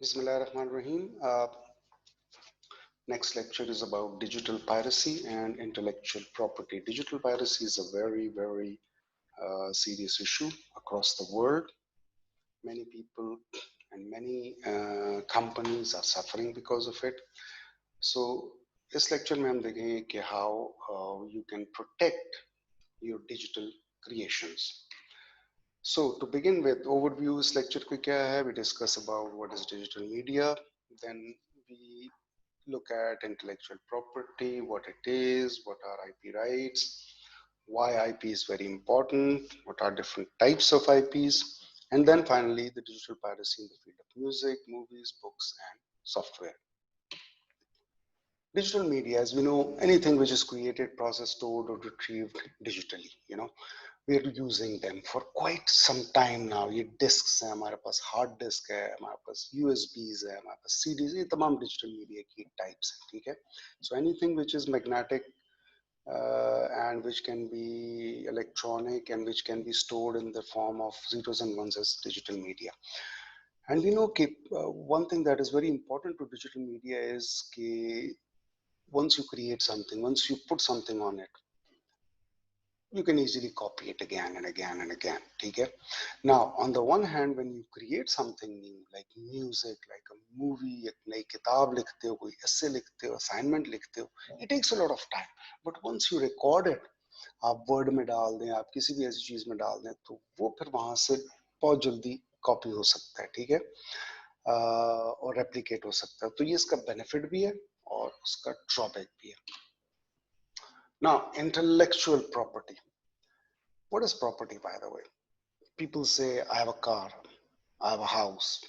Bismillahirrahmanirrahim. Next lecture is about digital piracy and intellectual property. Digital piracy is a very serious issue across the world. Many people and many companies are suffering because of it. So इस lecture में हम देखेंगे कि how you can protect your digital creations. So to begin with, overview इस lecture को क्या है? We discuss about what is digital media. Then we look at intellectual property, what it is, what are IP rights, why IP is very important, what are different types of IPs, and then finally the digital piracy in the field of music, movies, books, and software. Digital media, as we know, anything which is created, processed, stored, or retrieved digitally, we are using them for quite some time now. ये disks हैं हमारे पास, hard disk है हमारे पास, USBs है हमारे पास, CDs, ये तमाम digital media की types हैं, ठीक है? So anything which is magnetic and which can be electronic and which can be stored in the form of zeros and ones is digital media. And we know one thing that is very important to digital media is once you create something, once you put something on it, you can easily copy it again and again and again. Okay? Now, on the one hand, when you create something new, like music, like a movie, एक नई किताब लिखते हो, कोई essay लिखते हो, assignment लिखते हो, it takes a lot of time. But once you record it, आप word में डाल दें, आप किसी भी ऐसी चीज में डाल दें, तो वो फिर वहां से बहुत जल्दी कॉपी हो सकता है, ठीक है? और रेप्लिकेट हो सकता है. तो ये इसका बेनिफिट भी है और उसका ड्रॉबैक भी है. Now, intellectual property. What is property, by the way? People say, I have a car, I have a house.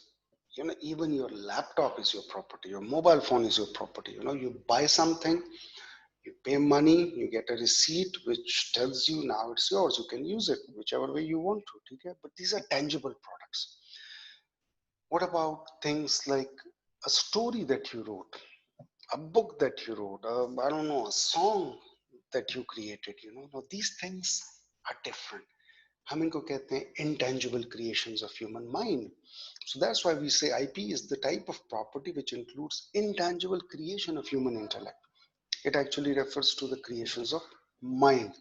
Even your laptop is your property, your mobile phone is your property. You buy something, you pay money, you get a receipt which tells you now it's yours. You can use it whichever way you want to. Okay? But these are tangible products. What about things like a story that you wrote, a book that you wrote, I don't know, a song that you created? Now these things are different. हम इनको कहते हैं intangible creations of human mind. So that's why we say IP is the type of property which includes intangible creation of human intellect. It actually refers to the creations of mind.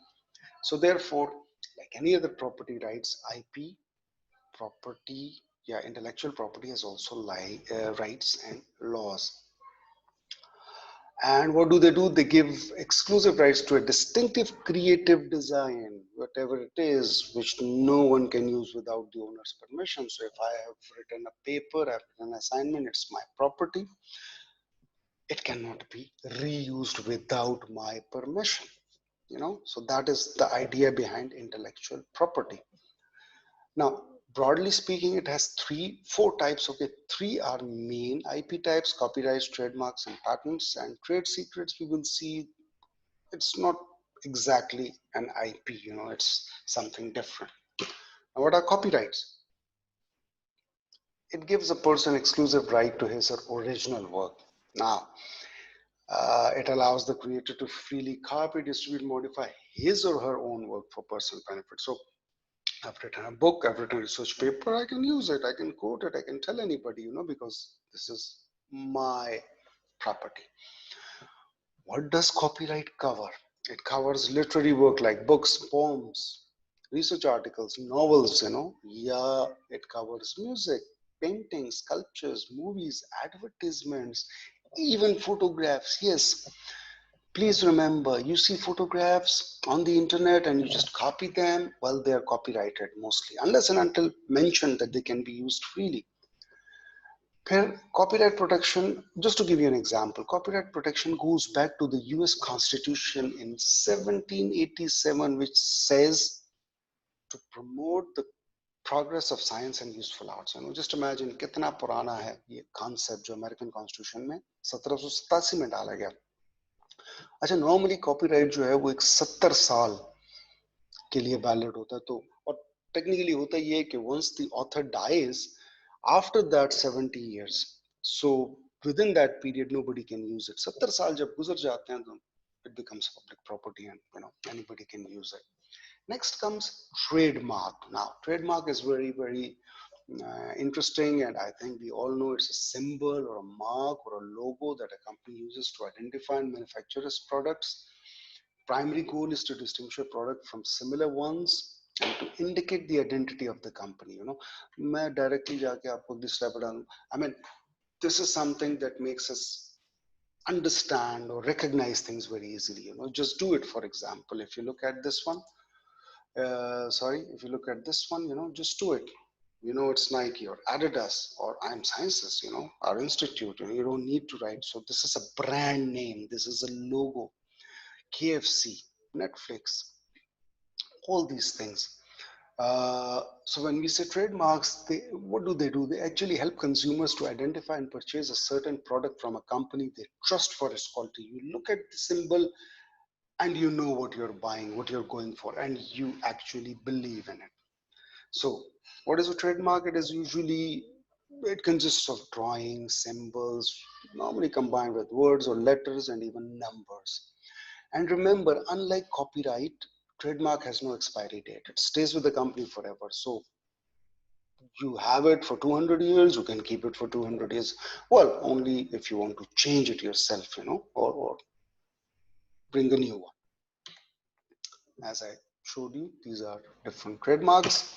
So therefore, like any other property rights, IP property, intellectual property has also rights and laws. And what do? They give exclusive rights to a distinctive creative design, whatever it is, which no one can use without the owner's permission. So if I have written a paper, I've written an assignment, it's my property. It cannot be reused without my permission. So that is the idea behind intellectual property. Now, broadly speaking, it has four types. Okay, three are main IP types: copyrights, trademarks, and patents. And trade secrets, we will see, it's not exactly an IP. It's something different. Now, what are copyrights? It gives a person exclusive right to his or original work. Now, it allows the creator to freely copy, distribute, modify his or her own work for personal benefit. So I've written a book, I've written a research paper, I can use it, I can quote it, I can tell anybody, because this is my property. What does copyright cover? It covers literary work like books, poems, research articles, novels, Yeah, it covers music, paintings, sculptures, movies, advertisements, even photographs. Yes, please remember, you see photographs on the internet and you just copy them. Well, they are copyrighted mostly, unless and until mentioned that they can be used freely. Copyright protection, just to give you an example, copyright protection goes back to the US Constitution in 1787, which says to promote the progress of science and useful arts. Just imagine कितना पुराना है ये concept जो American Constitution में 1787 में डाला गया. अच्छा, नॉर्मली कॉपीराइट जो है वो एक 70 साल के लिए वैलिड होता है. तो और टेक्निकली होता ये है कि once the author dies, after that 70 years, so within that period nobody can use it. 70 साल जब गुजर जाते हैं तो it becomes public property and anybody can use it. Next comes trademark. Now trademark is very interesting, and I think we all know it's a symbol or a mark or a logo that a company uses to identify and manufacture its products. Primary goal is to distinguish a product from similar ones and to indicate the identity of the company. मैं directly जाके आपको display पे डालूं. I mean, this is something that makes us understand or recognize things very easily. Just do it. For example, if you look at this one, if you look at this one, just do it. It's Nike or Adidas or I'm Sciences, our institute. You don't need to write. So this is a brand name. This is a logo. KFC, Netflix, all these things. So when we say trademarks, what do? They actually help consumers to identify and purchase a certain product from a company they trust for its quality. You look at the symbol and you know what you're buying, what you're going for, and you actually believe in it. So what is a trademark? It consists of drawings, symbols, normally combined with words or letters and even numbers. And remember, unlike copyright, trademark has no expiry date. It stays with the company forever. So you have it for 200 years, you can keep it for 200 years. Well, only if you want to change it yourself, or bring a new one. As I showed you, these are different trademarks.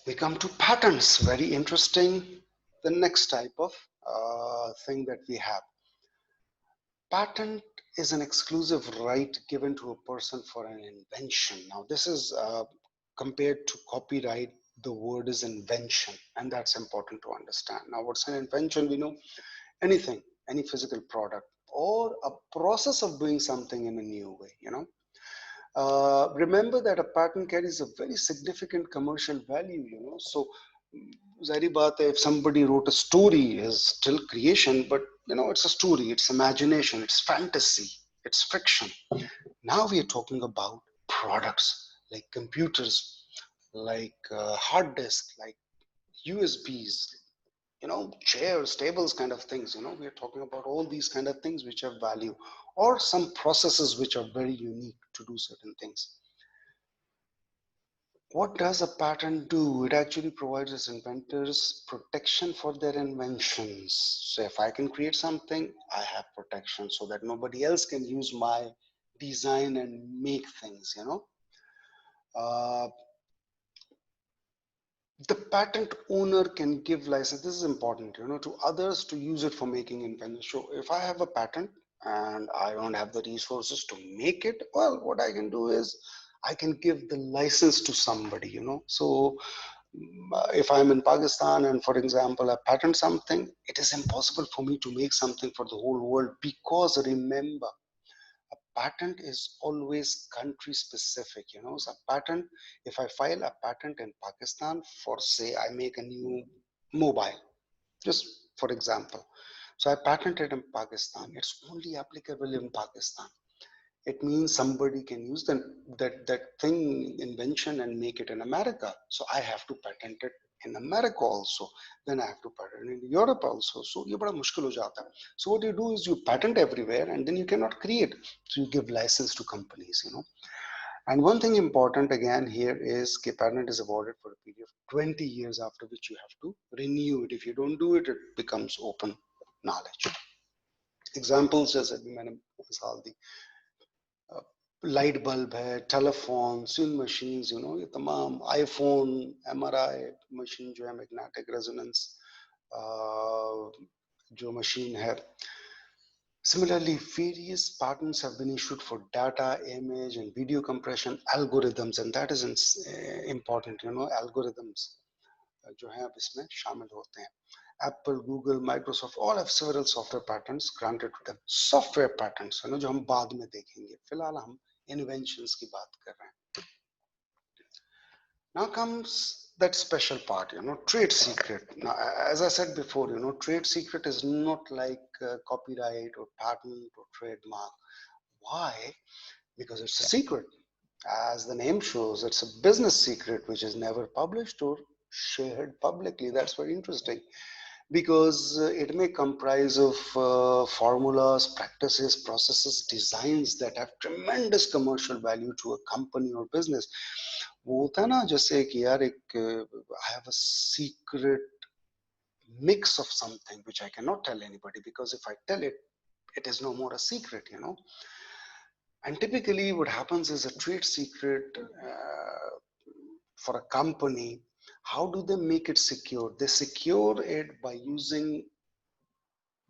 We come to patents. Very interesting. The next type of thing that we have. Patent is an exclusive right given to a person for an invention. Now, this is compared to copyright, the word is invention, and that's important to understand. Now, what's an invention? We know anything, any physical product, or a process of doing something in a new way. Remember that a patent carries a very significant commercial value. So zahiri baat hai, if somebody wrote a story is still creation, but it's a story, it's imagination, it's fantasy, it's fiction. Now we are talking about products like computers, like hard disk, like USBs, chairs, tables, kind of things. We are talking about all these kind of things which have value, or some processes which are very unique to do certain things. What does a patent do? It actually provides its inventors protection for their inventions. So if I can create something, I have protection so that nobody else can use my design and make things. Uh, the patent owner can give license, this is important, to others to use it for making inventions. So if I have a patent and I don't have the resources to make it, well, what I can do is I can give the license to somebody. So if I'm in Pakistan and, for example, I patent something, it is impossible for me to make something for the whole world, because remember, a patent is always country specific. So a patent, if I file a patent in Pakistan for, say, I make a new mobile, just for example. So I patented in Pakistan. It's only applicable in Pakistan. It means somebody can use that thing, invention, and make it in America. So I have to patent it in America also. Then I have to patent it in Europe also. So ये बड़ा मुश्किल हो जाता है. So what you do is you patent everywhere, and then you cannot create. So you give license to companies. And one thing important again here is that patent is awarded for a period of 20 years, after which you have to renew it. If you don't do it, it becomes open knowledge. Examples जैसे भी मैंने मिसाल दी, light bulb है, telephone, swing machines, ये तमाम, iPhone, MRI machine जो है, magnetic resonance जो मशीन है. Similarly, various patents have been issued for data, image, and video compression algorithms, and that is important. Algorithms जो हैं अब इसमें शामिल होते हैं. Apple, Google, Microsoft, all have several software patents granted to them. Software patents, जो हम बाद में देखेंगे. फिलहाल हम inventions की बात कर रहे हैं. Now comes that special part, trade secret. Now, as I said before, trade secret is not like copyright or patent or trademark. Why? Because it's a secret. As the name shows, it's a business secret which is never published or shared publicly. That's very interesting, because it may comprise of formulas, practices, processes, designs that have tremendous commercial value to a company or business. वो होता है ना जैसे कि यार एक I have a secret mix of something which I cannot tell anybody, because if I tell it, it is no more a secret, you know. And typically, what happens is a trade secret for a company. How do they make it secure? They secure it by using,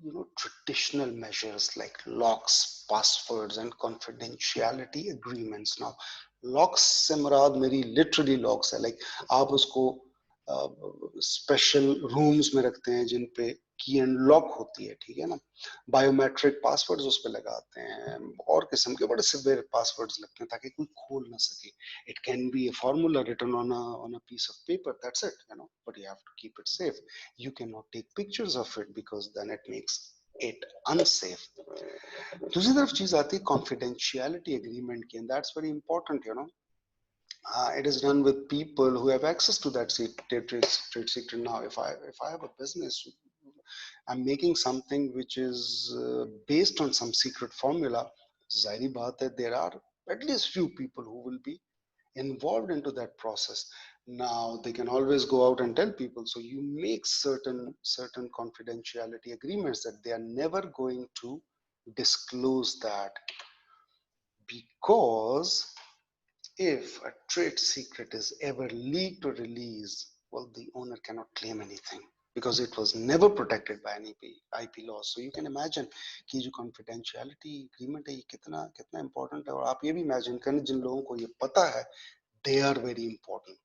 you know, traditional measures like locks, passwords, and confidentiality agreements. Now, locks से मुराद मेरी literally locks है, like आप उसको special rooms में रखते हैं जिन पे की एंड लॉक होती है, ठीक है ना. बायोमेट्रिक पासवर्ड्स उस पे लगाते हैं, और किस्म के बड़े सिवियर पासवर्ड्स लगते हैं ताकि कोई खोल ना सके. It can be a formula written on a piece of paper, that's it, you know, but you have to keep it safe. You cannot take pictures of it because then it makes it unsafe. दूसरी तरफ चीज आती है confidentiality agreement की, and that's very important, you know. It is done with people who have access to that trade secret. Now, if I have a business, I'm making something which is based on some secret formula. Zahiri baat hai, there are at least few people who will be involved into that process. Now they can always go out and tell people. So you make certain confidentiality agreements that they are never going to disclose that, because if a trade secret is ever leaked or released, well, the owner cannot claim anything because it was never protected by any IP laws. So you can imagine कि जो confidentiality agreement है ये कितना कितना important है. और आप ये भी imagine करें जिन लोगों को ये पता है, they are very important.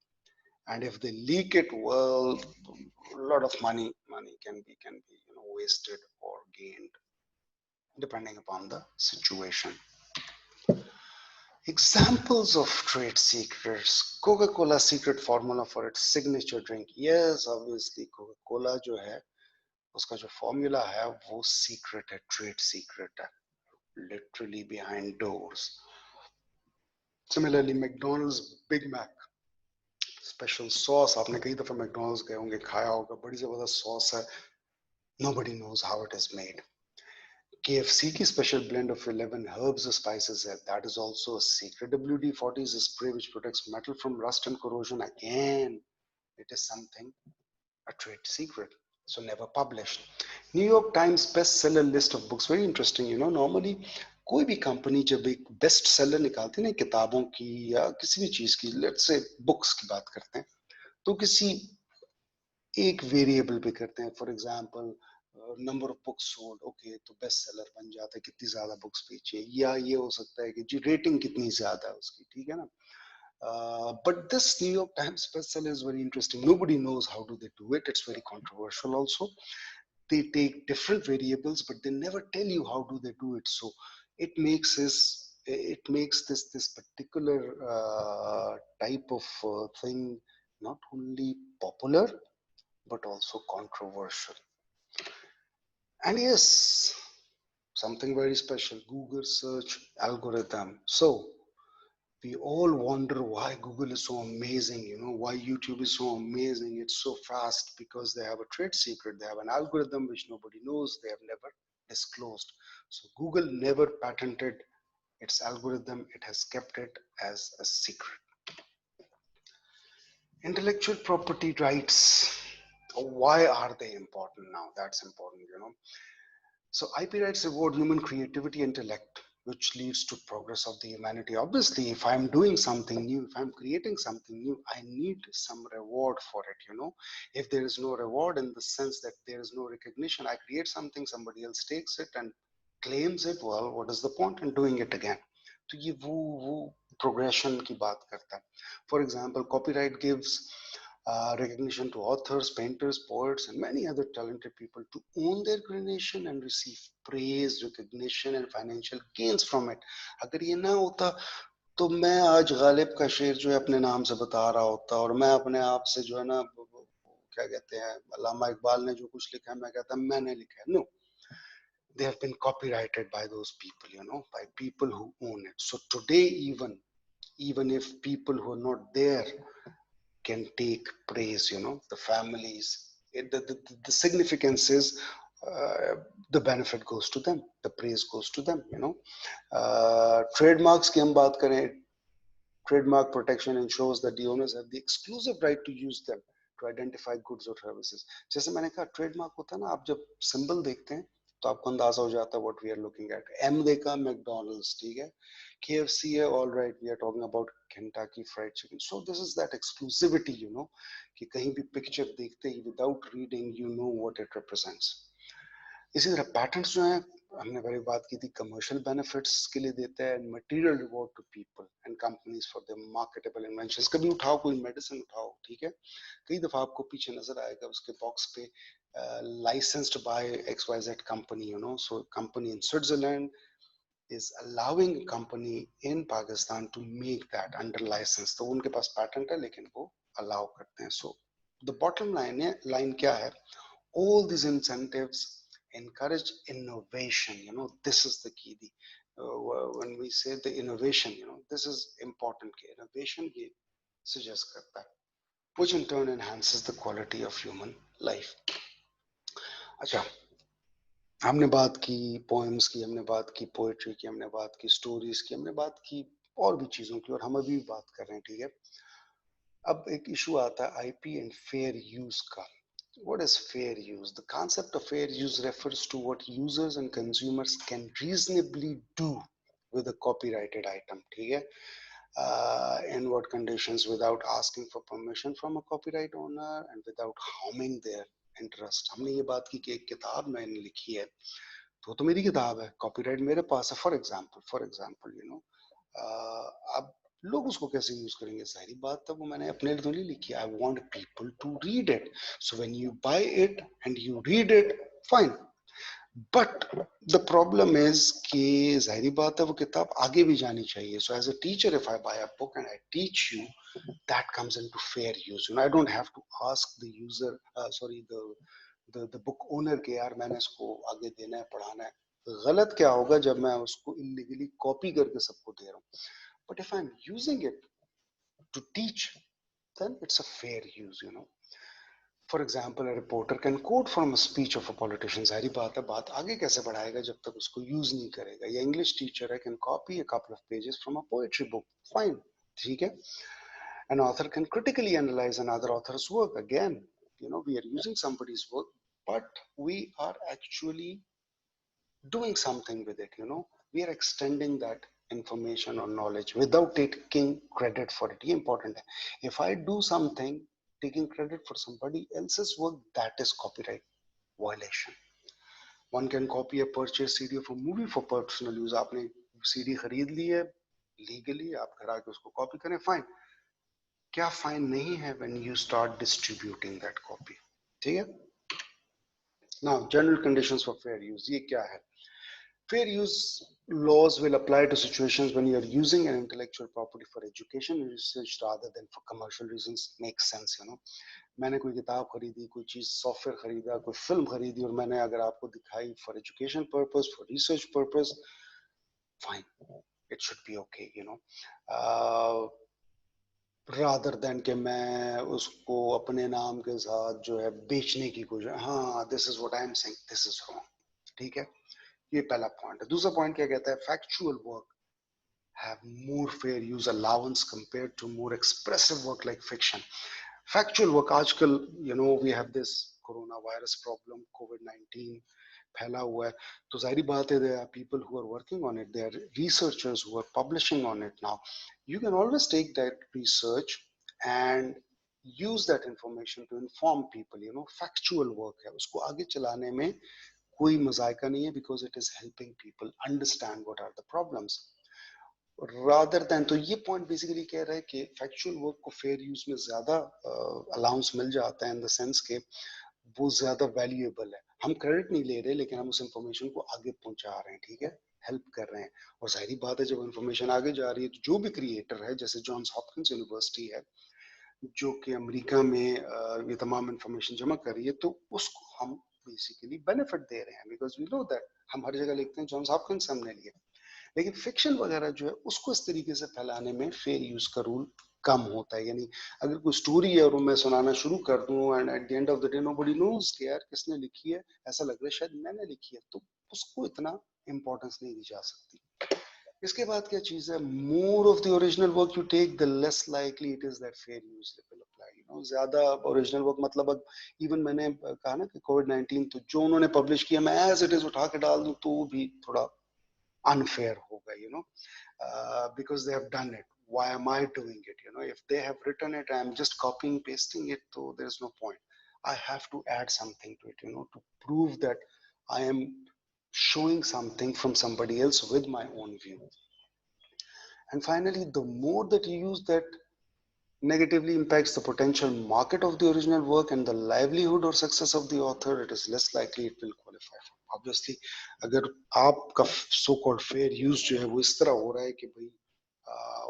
And if they leak it, well, a lot of money can be, you know, wasted or gained depending upon the situation. Examples of trade secrets. Coca-Cola secret formula for its signature drink. Yes, obviously Coca-Cola जो है उसका जो formula है वो secret है, trade secret है, literally behind doors. Similarly, McDonald's Big Mac special sauce. आपने कई दफा McDonald's गए होंगे, खाया होगा, बड़ी जबरदस्त sauce है. Nobody knows how it is made. KFC की special blend of 11 herbs and spices है. That is also a secret. WD-40 is a spray which protects metal from rust and corrosion. Again, it is something, a trade secret. So never published. New York Times bestseller list of books. Very interesting. You know, normally कोई भी company जब एक best seller निकालती है ना किताबों की या किसी भी चीज की, लेट्स से बुक्स की बात करते हैं, तो किसी एक वेरिएबल पे करते हैं. For example number of books sold, okay, तो बेस्ट सेलर बन जाता है, कितनी ज्यादा बुक्स बेची है, या ये हो सकता है कि जी रेटिंग कितनी ज्यादा है उसकी, ठीक है ना. But this New York Times bestseller is very interesting. Nobody knows how do they do it. It's very controversial also. They take different variables, but they never tell you how do they do it. So it makes this particular type of thing not only popular but also controversial. And yes, something very special, Google search algorithm. So we all wonder why Google is so amazing, you know, why YouTube is so amazing. It's so fast because they have a trade secret. They have an algorithm which nobody knows. They have never disclosed. So Google never patented its algorithm. It has kept it as a secret. Intellectual property rights. Why are they important now? That's important, you know. So IP rights reward human creativity, intellect, which leads to progress of the humanity. Obviously, if I'm doing something new, if I'm creating something new, I need some reward for it, you know. If there is no reward in the sense that there is no recognition, I create something, somebody else takes it and claims it, well, what is the point in doing it again? तो ये वो progression की बात करता है. For example, copyright gives recognition to authors, painters, poets, and many other talented people to own their creation and receive praise, recognition, and financial gains from it. अगर ये ना होता तो मैं आज गालिब का शेर जो है अपने नाम से बता रहा होता, और मैं अपने आप से जो है ना क्या कहते हैं, अल्लामा इकबाल ने जो कुछ लिखा है मैं कहता मैंने लिखा है. No, they have been copyrighted by those people, you know, by people who own it. So today, even if people who are not there can take praise, you know, the families, the significance is the benefit goes to them, the praise goes to them, you know. Trademarks की हम बात करें, Trademark protection ensures that the owners have the exclusive right to use them to identify goods or services. जैसे मैंने कहा trademark होता है ना, आप जब सिंबल देखते हैं तो आपको अंदाजा हो जाता है what we are looking at. M देखा मैकडोनल्ड्स, ठीक है. KFC है, all right, we are talking about Kentucky Fried Chicken. So this is that exclusivity, you know, कि कहीं भी पिक्चर देखते ही without reading you know what it represents. इसी तरह पैटेंट्स जो हैं, हमने पहले बात की थी, कमर्शियल बेनिफिट्स के लिए देता है, material reward to people and companies for their marketable inventions. कभी उठाओ कोई मेडिसिन उठाओ, ठीक है, कई दफा आपको पीछे नजर आएगा उसके बॉक्स पे licensed by XYZ company, you know. So company in Switzerland is allowing a company in Pakistan to make that under license. तो उनके पास patent है लेकिन वो allow करते हैं. So the bottom line है, line क्या है, all these incentives encourage innovation, you know. This is the key. When we say the innovation, you know, this is important. Innovation ये suggest करता है, which in turn enhances the quality of human life. अच्छा, हमने बात की poems की, हमने बात की पोएट्री की, हमने बात की स्टोरीज की, हमने बात की और भी चीजों की, और हम अभी बात कर रहे हैं, ठीक है. अब एक इशू आता है आईपी एंड फेयर यूज का. What is fair use? The concept of fair use refers to what users and consumers can reasonably do with a copyrighted item, ठीक है. In what conditions, without asking for permission from a copyright owner and without harming their interest. हमने ये बात की कि एक किताब मैंने लिखी है तो मेरी किताब है, कॉपीराइट मेरे पास है. फॉर एग्जाम्पल यू नो, अब लोग उसको कैसे यूज करेंगे, सारी बात है वो मैंने अपने लिए तो नहीं लिखी. I want people to read it. So when you buy it and you read it, fine. But the problem is कि जाहिर बात है वो किताब आगे भी जानी चाहिए. So as a teacher, if I buy a book and I teach you, that comes into fair use. You know, I don't have to ask the user, the book owner के यार मैंने इसको आगे देना है, पढ़ाना है. गलत क्या होगा जब मैं उसको इलीगली कॉपी करके सबको दे रहा हूँ. But if I'm using it to teach, then it's a fair use, you know. For example, a reporter can quote from a speech of a politician. जाहिर बात है, बात आगे कैसे बढ़ाएगा जब तक उसको यूज नहीं करेगा. या इंग्लिश टीचर है, can copy a couple of pages from a poetry book. Fine, ठीक है. An author can critically analyze another author's work. Again, you know, we are using somebody's work, but we are actually doing something with it, you know. We are extending that information or knowledge without taking credit for it. ये important है. If I do something taking credit for somebody else's work, that is copyright violation. One can copy a purchased CD of a movie for personal use. आपने CD खरीद ली है legally, आप घर आके उसको copy करें, fine. क्या फाइन नहीं है when you start distributing that copy, ठीक है. Now, general conditions for fair use, ये क्या है. Fair use laws will apply to situations when you are using an intellectual property for education and research rather than for commercial reasons. Makes sense, you know. मैंने कोई किताब खरीदी, कोई चीज software खरीदा, कोई फिल्म खरीदी और मैंने अगर आपको दिखाई for education purpose, for research purpose, fine, it should be okay, you know. Rather than कि मैं उसको अपने नाम के साथ जो है बेचने की कोशिश. हाँ, this is what I am saying, this is wrong, ठीक है. ये पहला पॉइंट है. दूसरा पॉइंट क्या कहता है, factual work have more fair use allowance compared to more expressive work like fiction. Factual work आजकल, you know, we have this coronavirus problem, COVID-19 फैला हुआ है, तो जाहिर बात है there are people who are working on it, there are researchers who are publishing on it now. You can always take that research and use that information to inform people, you know. Factual work है, उसको आगे चलाने में कोई मजायका नहीं है because it is helping people understand what are the problems. Rather than, तो ये पॉइंट बेसिकली कह रहा है कि फैक्चुअल वर्क को फेयर यूज में ज्यादा अलाउंस मिल जाता है इन द सेंस के वो ज्यादा वैल्यूएबल है. हम क्रेडिट नहीं ले रहे लेकिन हम उस इंफॉर्मेशन को आगे पहुंचा रहे हैं, ठीक है, हेल्प कर रहे हैं. और जाहिर बात है जब इंफॉर्मेशन आगे जा रही है तो जो भी क्रिएटर है, जैसे जॉन्स हॉपकिंस यूनिवर्सिटी है जो कि अमेरिका में ये तमाम इंफॉर्मेशन जमा कर रही है, तो उसको हम बेसिकली बेनिफिट दे रहे हैं बिकॉज वी नो दैट. हम हर जगह लिखते हैं जॉन्स हॉपकिंस हमने लिए, लेकिन फिक्शन वगैरह जो है उसको इस तरीके से फैलाने में फेयर यूज का रूल कम होता है. यानी अगर कोई स्टोरी है और मैं सुनाना शुरू कर दूं and at the end of the day nobody knows कि यार किसने लिखी है, ऐसा लग रहा है शायद मैंने लिखी है, तो उसको इतना इंपॉर्टेंस नहीं दी जा सकती. इसके बाद क्या चीज है, more of the original work you take the less likely it is that fair use will apply, you know, ज्यादा ओरिजिनल वर्क मतलब अब इवन मैंने कहा ना कि कोविड-19 तो जो उन्होंने पब्लिश किया मैं एज इट इज उठा के डाल दूं तो भी थोड़ा unfair होगा, you know, because they have done it. Why am I doing it? You know, if they have written it, I'm just copying, pasting it, so there's no point. I have to add something to it, you know, to prove that I am showing something from somebody else with my own view. And finally, the more that you use that negatively impacts the potential market of the original work and the livelihood or success of the author, it is less likely it will qualify for. Obviously, अगर आपका so called fair use जो है वो इस तरह हो रहा है कि भाई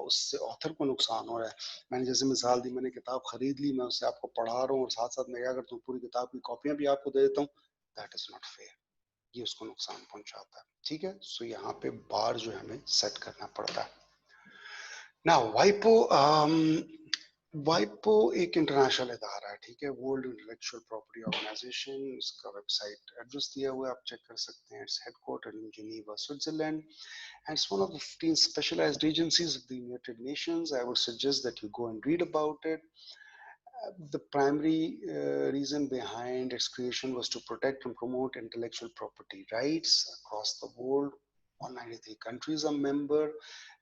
उससे ऑथर को नुकसान हो रहा है। मैंने जैसे मिसाल दी, मैंने किताब खरीद ली, मैं उससे आपको पढ़ा रहा हूँ और साथ साथ मैं क्या करता हूँ पूरी किताब की कॉपियां भी आपको दे देता हूँ, दैट इज नॉट फेयर, ये उसको नुकसान पहुंचाता है। ठीक है, सो यहाँ पे बार जो है हमें सेट करना पड़ता है। ना वाइपो वाइपो एक इंटरनेशनल इदारा है, ठीक है, वर्ल्ड इंटेलेक्चुअल प्रॉपर्टी ऑर्गेनाइजेशन, इसका वेबसाइट एड्रेस दिया हुआ है, आप चेक कर सकते हैं। It's headquartered in Geneva, Switzerland, and it's one of the 15 specialized agencies of the United Nations. I would suggest that you go and read about it. The primary reason behind its creation was to protect and promote intellectual property rights across the world. 193 countries are member.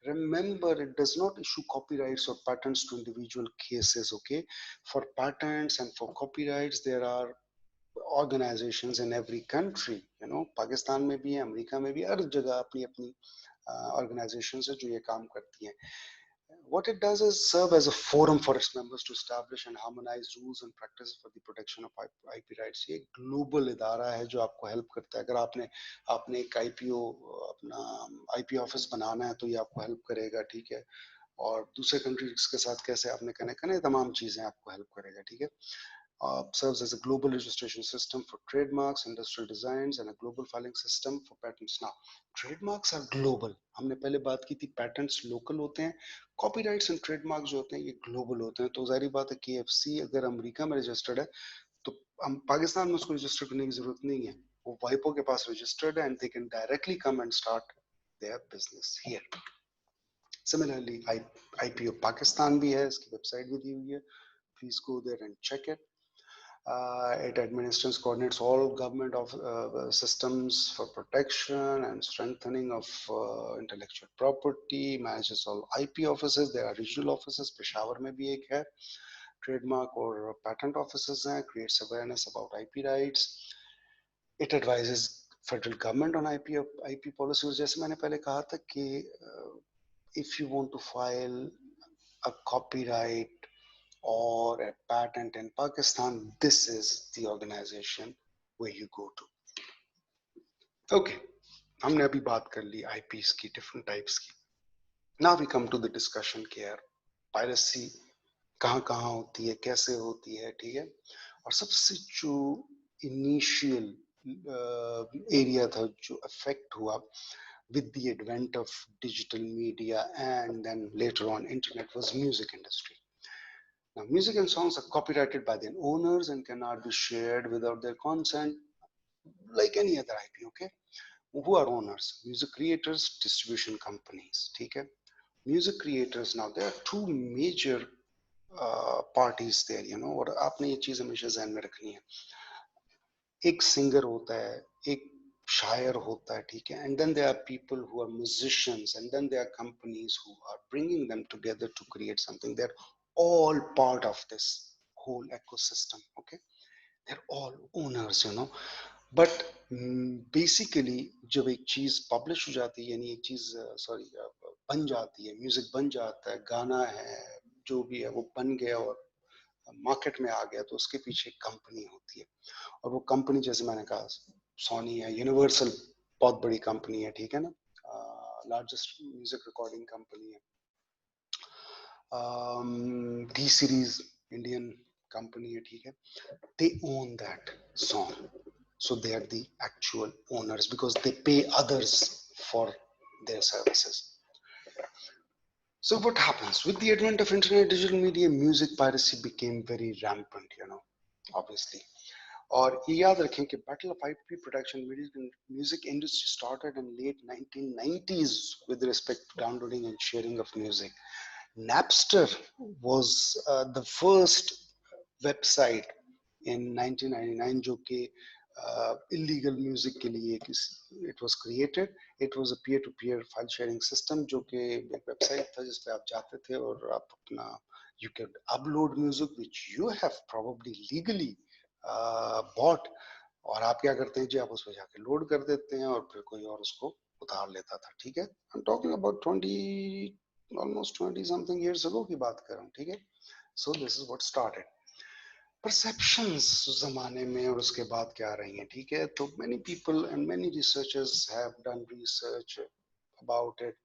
Remember, it does not issue copyrights or patents to individual cases, okay? For patents and for copyrights, there are organizations in every country, you know, Pakistan में भी है, America में भी, हर जगह अपनी अपनी organizations है जो ये काम करती हैं. What it does is serve as a forum for its members to establish and harmonize rules and practices for the protection of IP rights. ये ग्लोबल इदारा है जो आपको हेल्प करता है। अगर आपने आपने एक IPO अपना IP ऑफिस बनाना है तो ये आपको हेल्प करेगा, ठीक है, और दूसरे कंट्रीज के साथ कैसे आपने कनेक्ट करना है, तमाम चीजें आपको हेल्प करेगा, ठीक है। Serves as a global registration system for trademarks, industrial designs, and a global filing system for patents. Now, trademarks are global. हमने पहले बात की थी patents local होते हैं, copyrights and trademarks जो होते हैं ये global होते हैं। तो जाहिर बात है KFC अगर अमेरिका में registered है तो हम पाकिस्तान में उसको register करने की जरूरत नहीं है, वो वाइपो के पास registered है and they can directly come and start their business here. Similarly, IPO Pakistan भी है, इसकी वेबसाइट भी दी हुई है, please go there and check it. It administers, coordinates all government of systems for protection and strengthening of intellectual property, manages all IP offices. There are regional offices, Peshawar में भी एक है, trademark और patent offices हैं, creates awareness about IP rights. It advises federal government on IP policy. जैसे मैंने पहले कहा था कि if you want to file a copyright or a patent in Pakistan, this is the organization where you go to. Okay, हमने अभी बात कर ली IPs की different types की. Now we come to the discussion कि यार piracy कहाँ कहाँ होती है, कैसे होती है, ठीक है, और सबसे जो initial area था जो affect हुआ with the advent of digital media and then later on internet was music industry. Now, music and songs are copyrighted by their owners and cannot be shared without their consent, like any other IP, okay? Who are owners? Music creators, distribution companies, okay? Music creators, now there are two major parties there, you know, और आपने ये चीज हमेशा ध्यान में रखनी है. एक सिंगर होता है, एक शायर होता है, ठीक है, and then there are people who are musicians and then there are companies who are bringing them together to create something. They're all part of this whole ecosystem, okay? They're all owners, you know, but basically जब एक चीज publish हो जाती है, यानी एक चीज sorry बन जाती है, म्यूजिक बन जाता है, गाना है, जो भी है वो बन गया और मार्केट में आ गया, तो उसके पीछे एक कंपनी होती है, और वो कंपनी जैसे मैंने कहा सोनी है, यूनिवर्सल बहुत बड़ी कंपनी है, ठीक है ना, लार्जेस्ट म्यूजिक रिकॉर्डिंग कंपनी है, टी सीरीज इंडियन कंपनी है, ठीक है, they own that song, so they are the actual owners because they pay others for their services. So what happens with the advent of internet, digital media, music piracy became very rampant, you know, obviously. और ये याद रखें कि battle of IP protection music industry started in late 1990s with respect to downloading and sharing of music. Napster was the first website in 1999 जो कि illegal music के लिए it was created. It was a peer-to-peer file sharing system जो कि एक website था जिस पे आप जाते थे और आप अपना you could upload music which you have probably legally bought, और आप क्या करते हैं जी, आप उसमें जाके लोड कर देते हैं और फिर कोई और उसको उतार लेता था. ठीक है, I'm talking about 20 almost 20 something years ago की बात कर रहा हूँ. ठीक है, so this is what started. Perceptions उस जमाने में और उसके बाद क्या रही हैं. ठीक है, तो many people and many researchers have done research about it.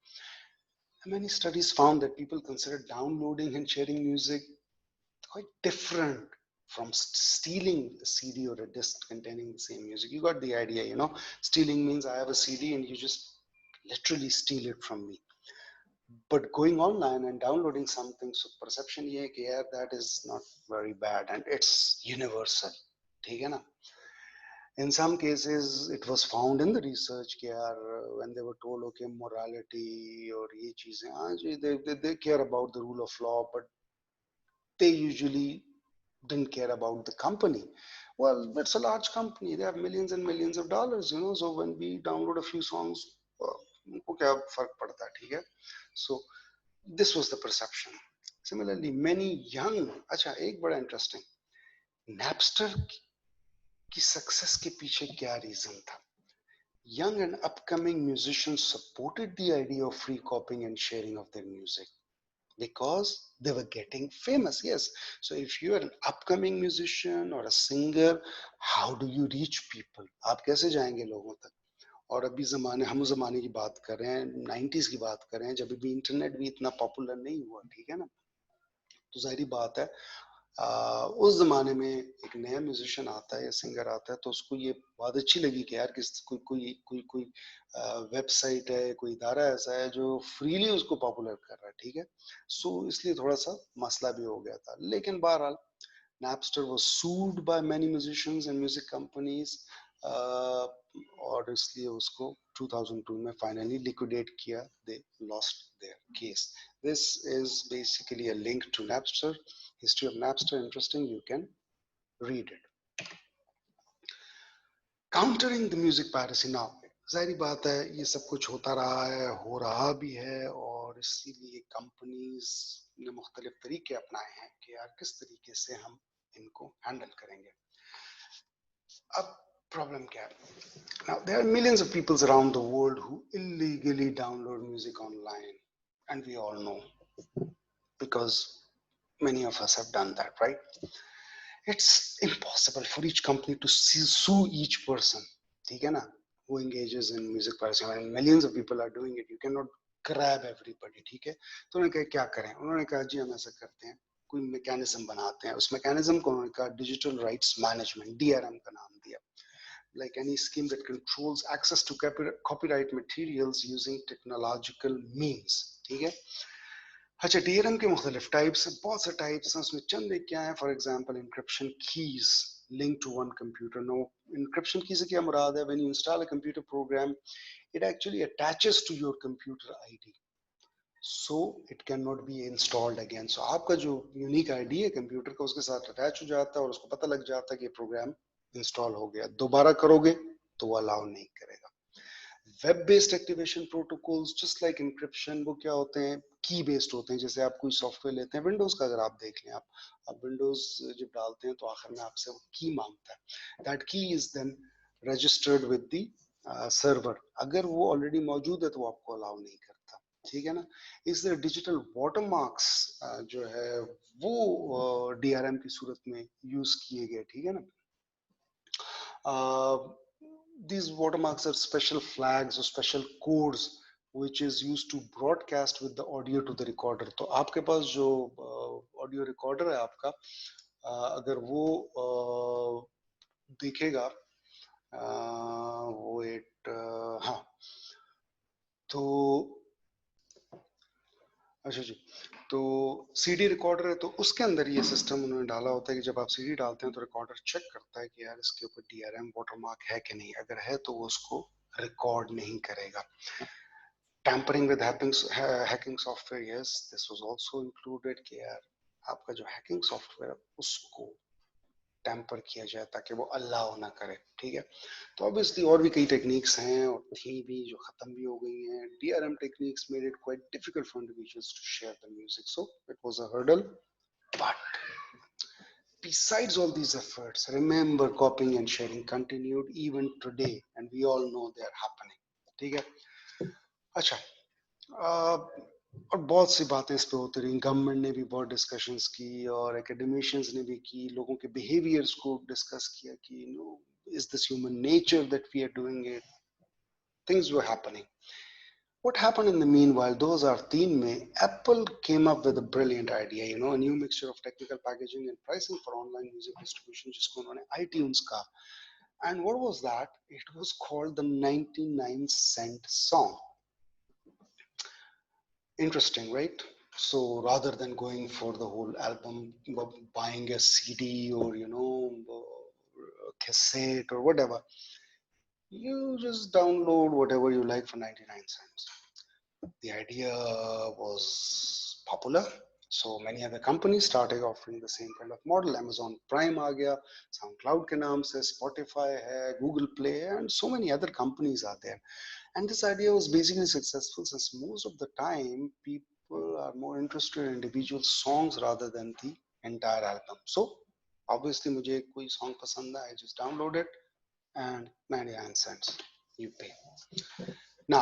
Many studies found that people consider downloading and sharing music quite different from stealing a CD or a disc containing the same music. You got the idea, you know. Stealing means I have a CD and you just literally steal it from me. But going online and downloading something, so perception ये है कि यार that is not very bad and it's universal. ठीक है ना? In some cases, it was found in the research कि यार when they were told okay morality और ये चीजें, हाँ जी, they care about the rule of law, but they usually didn't care about the company. Well, it's a large company. They have millions and millions of dollars, you know. So when we download a few songs, उनको क्या फर्क पड़ता है, ठीक है? So this was the perception. Similarly, many young, अच्छा एक बड़ा interesting, Napster की success के पीछे क्या reason था? Young and upcoming musicians supported the idea of free copying and sharing of their music because they were getting famous. Yes, so if you are an upcoming musician or a singer, how do you reach people? आप कैसे जाएंगे लोगों तक? और अभी जमाने, हम उस जमाने की बात कर रहे हैं, 90s की बात कर रहे हैं, जब भी इंटरनेट भी इतना पॉपुलर नहीं हुआ. ठीक है ना? तो जाहिर बात है उस जमाने में एक नया म्यूजिशियन आता है या सिंगर आता है तो उसको ये बात अच्छी लगी कि यार किस कोई कोई कोई कोई वेबसाइट है, कोई इदारा ऐसा है जो फ्रीली उसको पॉपुलर कर रहा है. ठीक है, सो इसलिए थोड़ा सा मसला भी हो गया था. लेकिन बहरहाल Napster was sued by many musicians and music companies, और इसलिए उसको 2002 में finally liquidate किया. They lost their case. This is basically a link to Napster. History of Napster, interesting, you can read it. Countering the music piracy now. जाहिर बात है ये सब कुछ होता रहा है, हो रहा भी है, और इसीलिए कंपनीज ने मुख्तलिफ तरीके अपनाए हैं कि यार किस तरीके से हम इनको हैंडल करेंगे. अब प्रॉब्लम क्या है? Now there are millions of people around the world who illegally download music online, and we all know because many of us have done that, right? It's impossible for each company to sue each person, ठीक है ना, who engages in music piracy. I mean, millions of people are doing it. You cannot grab everybody. ठीक है, तो उन्होंने कहा क्या करें? उन्होंने कहा जी हम ऐसा करते हैं, कोई मैकेनिज्म बनाते हैं. उस मैकेनिज्म को उन्होंने कहा डिजिटल राइट्स मैनेजमेंट, डीआरएम का नाम दिया. Like any scheme that controls access to copyright materials using technological means. ठीक है, अच्छा डीआरएम के मुख्तलिफ टाइप्स हैं, बहुत से टाइप्स हैं, उसमें चंद एक क्या है. For example encryption keys link to one computer. No, encryption key से क्या मुराद है? When you install a computer program, it actually attaches to your computer ID, so it can not be installed again. So आपका जो unique ID है computer का उसके साथ अटैच हो जाता है और उसको पता लग जाता है कि प्रोग्राम इंस्टॉल हो गया. दोबारा करोगे तो वो अलाउ नहीं करेगा. Web based activation protocols just like encryption, वो क्या होते हैं? की बेस्ड होते हैं. जैसे आप कोई सॉफ्टवेयर लेते हैं विंडोज का, अगर आप देख लें, आप विंडोज जब डालते हैं तो आखिर में आपसे वो की मांगता है. That key is then registered with the server. अगर वो ऑलरेडी मौजूद है तो वो आपको अलाउ नहीं करता. ठीक है ना? इसलिए डिजिटल वाटरमार्क्स जो है वो डीआरएम की सूरत में यूज किए गए. ठीक है ना? These watermarks are special flags or special codes which is used to broadcast with the audio to the recorder. तो आपके पास जो ऑडियो रिकॉर्डर है आपका, अगर वो देखेगा वो एक हाँ, तो अच्छा जी, तो सीडी रिकॉर्डर है, तो उसके अंदर ये सिस्टम उन्होंने डाला होता है कि जब आप सीडी डालते हैं तो रिकॉर्डर चेक करता है कि यार इसके ऊपर डीआरएम वाटरमार्क है कि नहीं, अगर है तो वो उसको रिकॉर्ड नहीं करेगा. Tampering with hacking software, yes, this was also included कि यार आपका जो हैकिंग सॉफ्टवेयर है उसको टैम्पर किया जाए ताकि वो अलाउ ना करे. ठीक है, तो ऑब्वियसली और भी कई टेक्निक्स हैं और थी भी जो खत्म भी हो गई हैं. DRM techniques made it quite difficult for individuals to share the music, so it was a hurdle. But besides all these efforts, remember copying and sharing continued even today, and we all know they are happening. ठीक है, अच्छा. और बहुत सी बातें इस पे होती रही. गवर्नमेंट ने भी बहुत डिस्कशंस की और एकेडमिशियंस ने भी की, लोगों के बिहेवियर्स को डिस्कस किया कि you know is this human nature that we are doing it. Things were happening. What happened in the meanwhile, 2003 में Apple came up with a brilliant idea, you know, a new mixture of technical packaging and pricing for online music distribution, जिसको उन्होंने iTunes कहा. And what was that? It was called the 99-cent song. Interesting, right? So rather than going for the whole album, buying a CD or you know a cassette or whatever, you just download whatever you like for 99 cents. The idea was popular, so many other companies started offering the same kind of model. Amazon Prime आ गया, SoundCloud के नाम से, Spotify है, Google Play, and so many other companies are there. And this idea was basically successful since most of the time people are more interested in individual songs rather than the entire album. So obviously मुझे कोई song पसंद है, I just download it and 99 cents you pay. Now,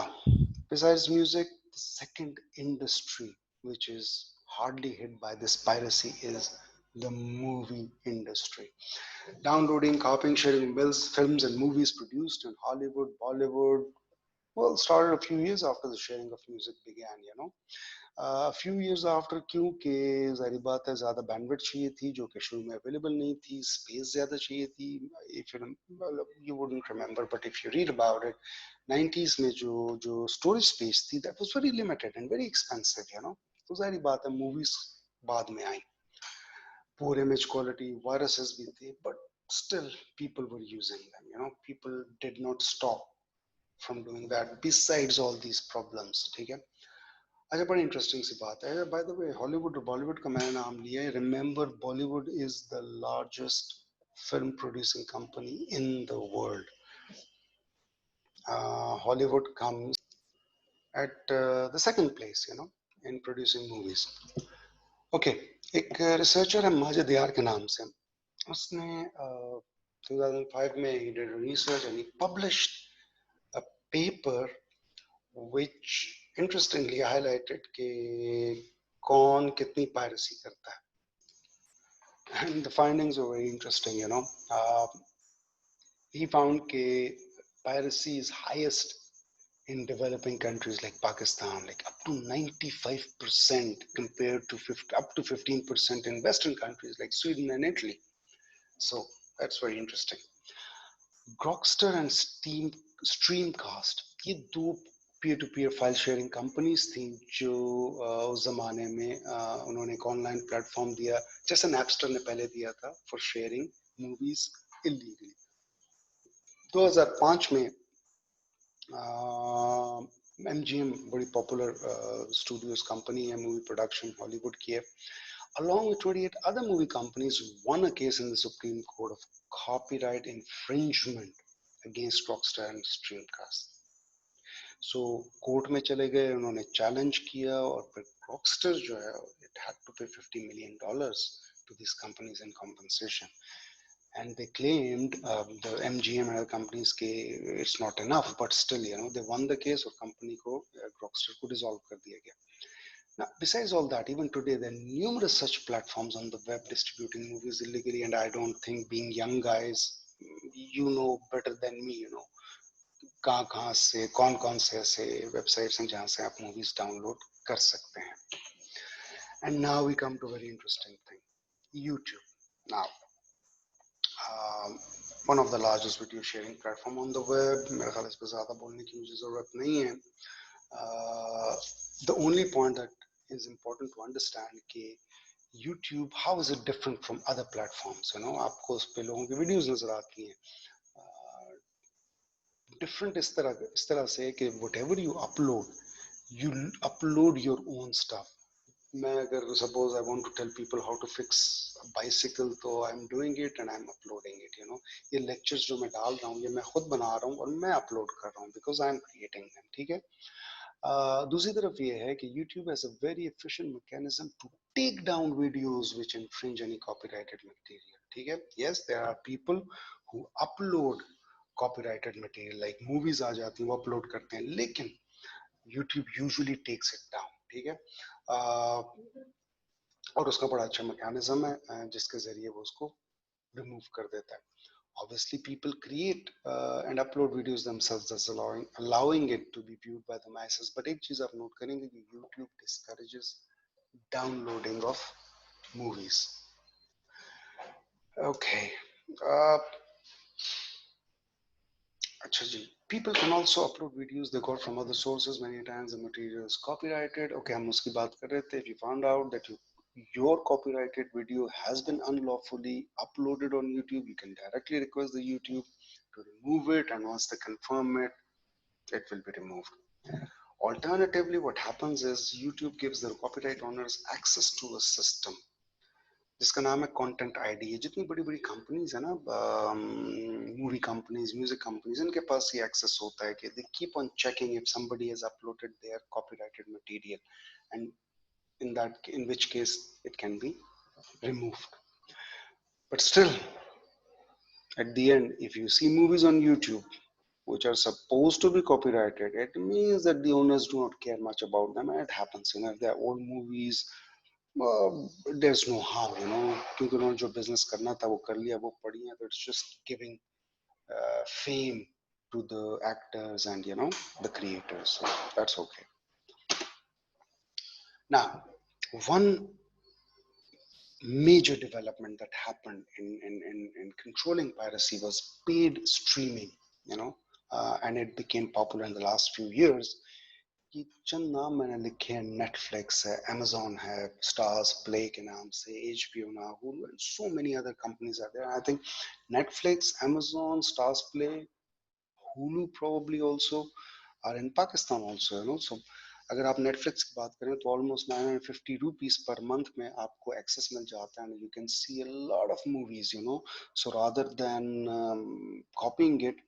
besides music, the second industry which is hardly hit by this piracy is the movie industry. Downloading, copying, sharing films and movies produced in Hollywood, Bollywood, well, started a few years after the sharing of music began, you know. A few years after, क्योंकि ज़ाहिर बात है ज़्यादा bandwidth चाहिए थी जो कि शुरू में अवेलेबल नहीं थी, स्पेस ज़्यादा चाहिए थी. If you wouldn't remember but if you read about it, 90s में जो जो स्टोरेज स्पेस थी that was very limited and very expensive, you know. तो ज़ाहिर बात है मूवीज बाद में आई, poor image quality, viruses भी थे, but still people were using them, you know. People did not stop from doing that besides all these problems. ठीक है, अच्छा बड़ी इंटरेस्टिंग सी बात है. बाय द वे हॉलीवुड और बॉलीवुड का मैंने नाम लिया है. Remember Bollywood is the largest film producing company in the world. Hollywood comes at the second place, you know, in producing movies. Okay, एक रिसर्चर है माजिद यार के नाम से. उसने 2005 में he did research and he published a paper which interestingly highlighted कि कौन कितनी पायरेसी करता है. And the findings were very interesting, you know. He found that piracy is highest in developing countries like Pakistan, like up to 95% compared to 50, up to 15% in Western countries like Sweden and Italy. So that's very interesting. Grokster and Streamcast, ये दो peer to peer file sharing companies थी जो उस जमाने में उन्होंने एक online platform दिया जैसे नैपस्टर ने पहले दिया था फॉर शेयरिंग मूवीज इलीगली. 2005 में MGM बड़ी पॉपुलर स्टूडियोज कंपनी है, मूवी प्रोडक्शन हॉलीवुड की है. Along with 28 other movie companies, won a case in the Supreme Court of copyright infringement against Rockstar and Streamcast. So court में चले गए, उन्होंने challenge किया और फिर रॉकस्टर जो है it had to pay $50 million to these companies in compensation. And they claimed the MGM and other companies के it's not enough, but still you know they won the case और company को rockstar को dissolve कर दिया गया. Now, besides all that, even today, there are numerous such platforms on the web distributing movies illegally, and I don't think, being young guys, you know better than me, you know, कहाँ से कौन से ऐसे websites हैं जहाँ से आप movies download कर सकते हैं. And now we come to a very interesting thing, YouTube. Now, one of the largest video sharing platform on the web. मेरे ख्याल इस पे ज़्यादा बोलने की मुझे ज़रूरत नहीं है. The only point that is important to understand कि YouTube how is it different from other platforms, you know, आपको उस पे लोगों की वीडियोस नजर आती हैं डिफरेंट इस तरह से कि whatever you upload your own stuff. मैं अगर suppose I want to tell people how to fix a bicycle तो I'm doing it and I'm uploading it, you know. ये lectures जो मैं डाल रहा हूँ ये मैं खुद बना रहा हूँ और मैं upload कर रहा हूँ because I'm creating them, ठीक है. दूसरी तरफ ये है कि YouTube has a very efficient mechanism to take down videos which infringe any copyrighted material, ठीक है. Yes, there are people who upload copyrighted material like movies आ जाती हैं वो upload करते हैं लेकिन YouTube usually takes it down, ठीक है. और उसका बड़ा अच्छा मैकेनिज्म है जिसके जरिए वो उसको रिमूव कर देता है. Obviously, people create and upload videos themselves, thus allowing it to be viewed by the masses. But एक चीज आप नोट करेंगे कि YouTube discourages downloading of movies. Okay. Uh, अच्छा जी. People can also upload videos they got from other sources. Many times the material is copyrighted. Okay, हम उसकी बात कर रहे थे. If you found out that your copyrighted video has been unlawfully uploaded on YouTube, you can directly request the YouTube to remove it, and once they confirm it, it will be removed. Alternatively, what happens is YouTube gives the copyright owners access to a system जिसका नाम है content ID. ये जितनी बड़ी बड़ी companies है ना, movie companies, music companies, इनके पास ये एक्सेस होता है कि they keep on checking if somebody has uploaded their copyrighted material and in which case it can be removed. But still, at the end, if you see movies on YouTube which are supposed to be copyrighted, it means that the owners do not care much about them, and it happens. You know, if they're old movies, there's no harm, you know, क्योंकि उन्होंने जो business करना था वो कर लिया, वो पड़ी है, तो it's just giving fame to the actors and you know the creators, so that's okay. Now, one major development that happened in controlling piracy was paid streaming, you know, and it became popular in the last few years. ये चंद नाम मैंने लिखे हैं. Netflix है, Amazon है, stars play के नाम से, HBO now, Hulu, and so many other companies are there. I think Netflix, Amazon, Stars Play, Hulu probably also are in Pakistan also, you know. So अगर आप नेटफ्लिक्स की बात करें तो ऑलमोस्ट 950 रुपीज पर मंथ में आपको access मिल जाता है, and you can see a lot of movies, you know. So rather than copying it,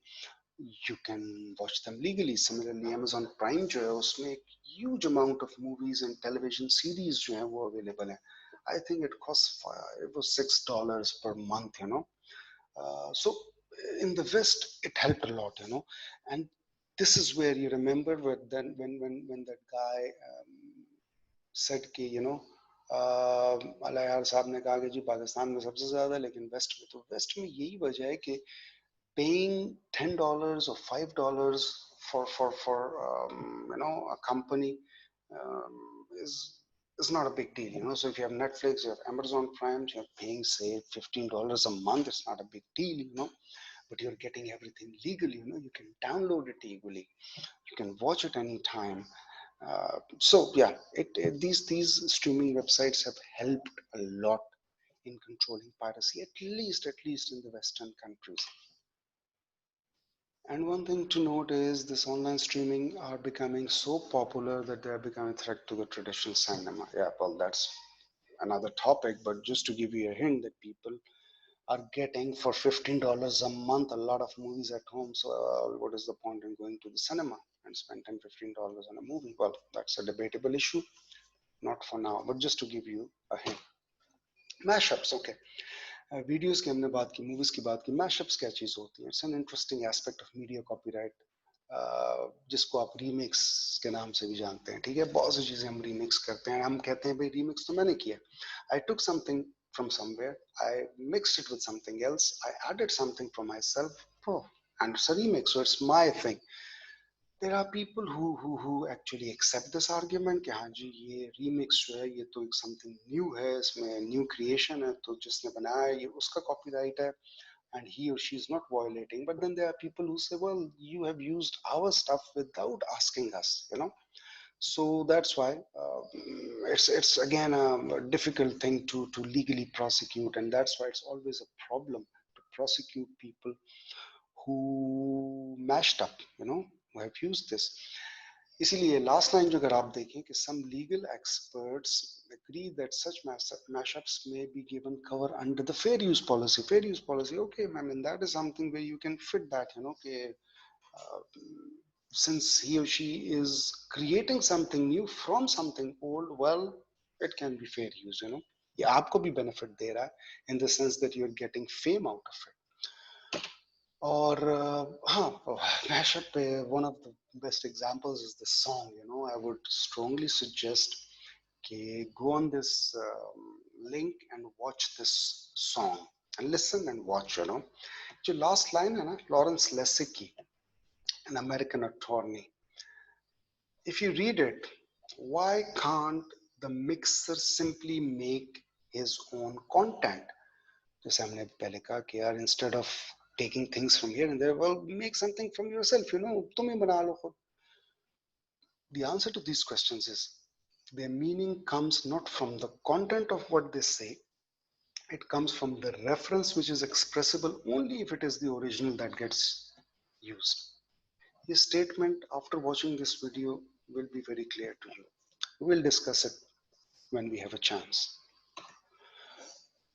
you can watch them legally. Similarly, Amazon Prime जो है उसमें एक huge amount of movies and television series जो है वो available है. I think it costs it was $6 per month, you know. So in the West, it helped a lot, you know. And this is where you remember when that guy said कि you know अला यार साहब ने कहा कि जी पाकिस्तान में सबसे ज्यादा लेकिन वेस्ट में, तो वेस्ट में यही वजह है कि paying $10 or $5 for you know a company is not a big deal, you know. So if you have Netflix, you have Amazon Prime, you're paying say $15 a month, it's not a big deal, you know. But you're getting everything legally, you know. You can download it legally, you can watch it anytime. So yeah, these streaming websites have helped a lot in controlling piracy, at least in the Western countries. And one thing to note is this online streaming are becoming so popular that they are becoming a threat to the traditional cinema. Yeah, well, that's another topic, but just to give you a hint that people are getting for $15 a month a lot of movies at home. So what is the point in going to the cinema and spend $10, $15 on a movie? Well, that's a debatable issue. Not for now, but just to give you a hint. Mashups, okay. Videos की हमने बात की, movies की बात की. Mashups क्या चीज़ होती है? It's an interesting aspect of media copyright, जिसको आप रीमिक्स के नाम से भी जानते हैं, ठीक है. बहुत सी चीज़ें हम रीमिक्स करते हैं, हम कहते हैं भाई रीमिक्स तो मैंने किया. आई टुक something from somewhere, I mixed it with something else, I added something from myself, oh, and it's a remix, so it's my thing. There are people who actually accept this argument कि हाँ जी ये remix जो है ये तो एक something new है, इसमें new creation है, तो जिसने बनाया है ये उसका copyright है, and he or she is not violating. But then there are people who say, well, you have used our stuff without asking us, you know. So that's why it's again a difficult thing to legally prosecute, and that's why it's always a problem to prosecute people who mashed up, who have used this. इसीलिए last line जो अगर आप देखें कि some legal experts agree that such mashups may be given cover under the fair use policy. Fair use policy, okay, I mean that is something where you can fit that, uh, since he or she is creating something new from something old, well, it can be fair use, ये आपको भी benefit दे रहा है in the sense that you're getting fame out of it. और हाँ, mashup पे one of the best examples is the song. I would strongly suggest कि go on this link and watch this song and listen and watch. जो last line है ना, Lawrence Lessig, an American attorney. If you read it, why can't the mixer simply make his own content? जैसे हमने पहले कहा कि यार instead of taking things from here and there, well, make something from yourself, तुम ही बना लो खुद. The answer to these questions is their meaning comes not from the content of what they say, it comes from the reference which is expressible only if it is the original that gets used. His statement after watching this video will be very clear to you. We'll discuss it when we have a chance.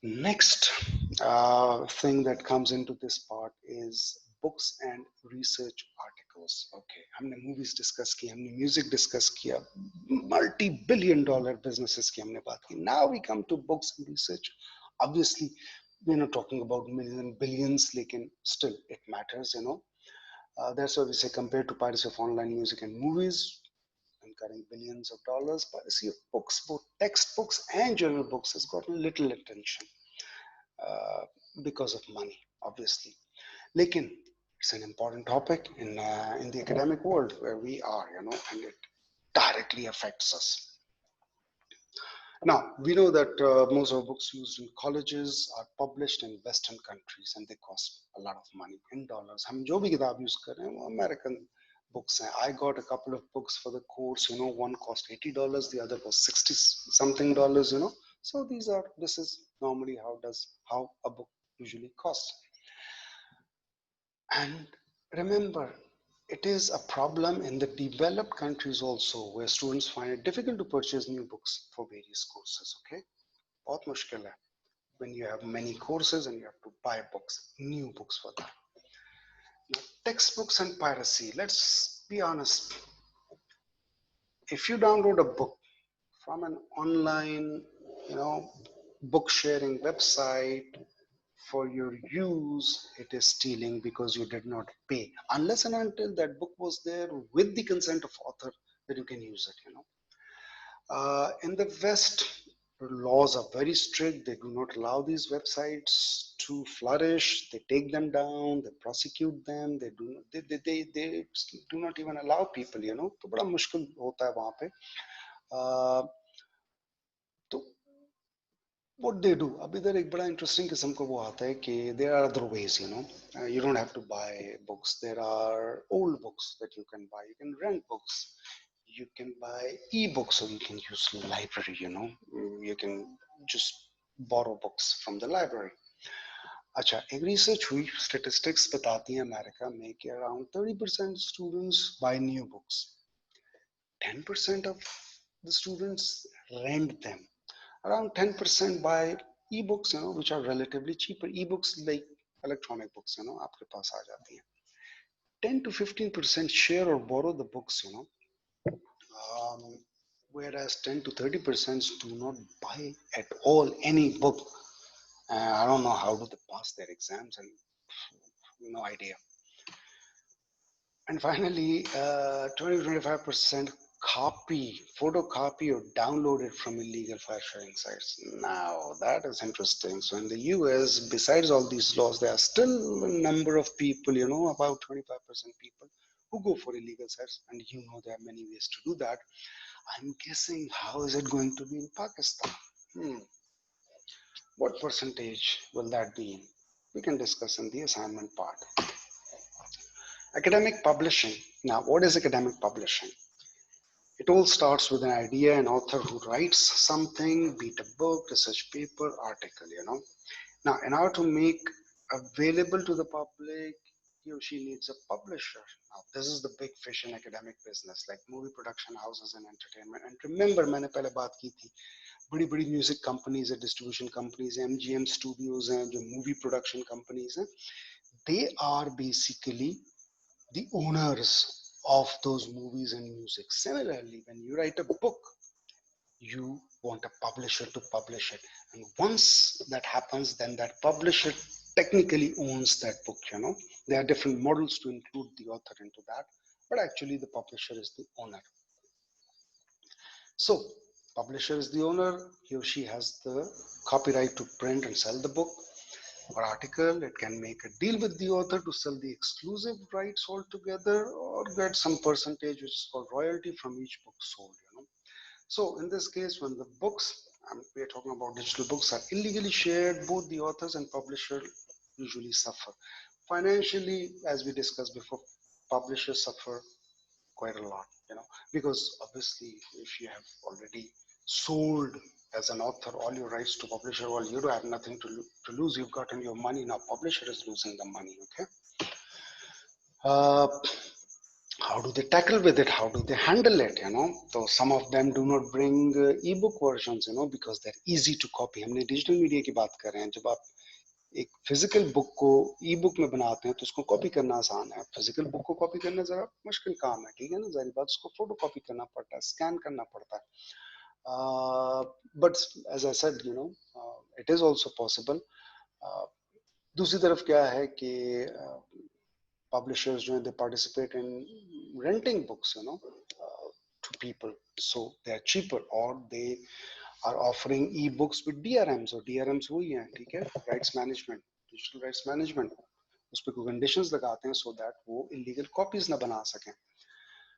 Next thing that comes into this part is books and research articles. Okay, हमने movies discuss की, हमने music discuss किया, multi-billion dollar businesses की हमने बात की. Now we come to books and research. Obviously, we're not talking about millions and billions, लेकिन still it matters. That's why we say compared to piracy of online music and movies, incurring billions of dollars, piracy of books, both textbooks and journal books, has gotten little attention uh, because of money, obviously. Lekin, it's an important topic in the academic world where we are, and it directly affects us. Now, we know that most of books used in colleges are published in Western countries and they cost a lot of money in dollars. हम जो भी किताब use कर रहे हैं वो American books हैं. I got a couple of books for the course, one cost $80, the other was 60 something dollars, So this is normally how a book usually costs. And remember, it is a problem in the developed countries also, where students find it difficult to purchase new books for various courses. Okay, बहुत मुश्किल है when you have many courses and you have to buy books, new books for that. Now, textbooks and piracy. Let's be honest. If you download a book from an online, book sharing website for your use, it is stealing because you did not pay. Unless and until that book was there with the consent of author, that you can use it, In the West, laws are very strict. They do not allow these websites to flourish. They take them down. They prosecute them. They do not, they do not even allow people. तो बड़ा मुश्किल होता है वहाँ पे. तो what they do, अब इधर एक बड़ा interesting किस्म का वो आता है कि there are other ways, you don't have to buy books. There are old books that you can buy. You can rent books. You can buy e-books, or you can use library. You can just borrow books from the library. अच्छा, एक research हुई, statistics बताती हैं America में कि around 30% students buy new books. 10% of the students rent them. Around 10% buy e-books, which are relatively cheaper. E-books like electronic books, आपके पास आ जाती हैं. 10 to 15% share or borrow the books, whereas 10 to 30% do not buy at all any book. I don't know how do they pass their exams, and no idea. And finally, 20 to 25% photocopy or download it from illegal file sharing sites. Now that is interesting. So in the US, besides all these laws, there are still a number of people, about 25% people who go for illegal sites, and there are many ways to do that. I'm guessing how is it going to be in Pakistan? What percentage will that be in? We can discuss in the assignment part. Academic publishing. Now, what is academic publishing? It all starts with an idea, an author who writes something, be it a book, research paper, article, Now, in order to make available to the public, he or she needs a publisher. Now, this is the big fish in academic business, like movie production houses and entertainment. And remember, मैंने पहले बात की थी, बड़ी-बड़ी music companies है, distribution companies हैं, MGM studios हैं, जो मूवी प्रोडक्शन कंपनीज हैं, they are basically the owners of those movies and music. Similarly, when you write a book, you want a publisher to publish it. And once that happens, then that publisher technically owns that book. There are different models to include the author into that, but actually the publisher is the owner. So publisher is the owner. He or she has the copyright to print and sell the book or article. It can make a deal with the author to sell the exclusive rights altogether, or get some percentage which is called royalty from each book sold. So in this case, when the books, we are talking about digital books, are illegally shared, both the authors and publisher usually suffer. Financially, as we discussed before, publishers suffer quite a lot, because obviously if you have already sold as an author all your rights to publisher, well, you don't have nothing to lose. You've gotten your money. Now publisher is losing the money, okay? Uh, how do they tackle with it? How do they handle it? So some of them do not bring ebook versions, because they're easy to copy. हमने digital media की बात कर रहे हैं. जब आप एक physical book को ई बुक में बनाते हैं तो उसको कॉपी करना आसान है. फिजिकल बुक को कॉपी करना जरा मुश्किल काम है, ठीक है ना, जारी बात. उसको फोटो कॉपी करना पड़ता है, स्कैन करना पड़ता है. But as I said, it is also possible. दूसरी तरफ क्या है कि publishers, they participate in renting books, to people, so they are cheaper, or they are offering e-books with DRMs. और DRMs वही हैं, ठीक है, rights management, digital rights management. उस पर कोई conditions लगाते हैं so that वो illegal copies ना बना सकें.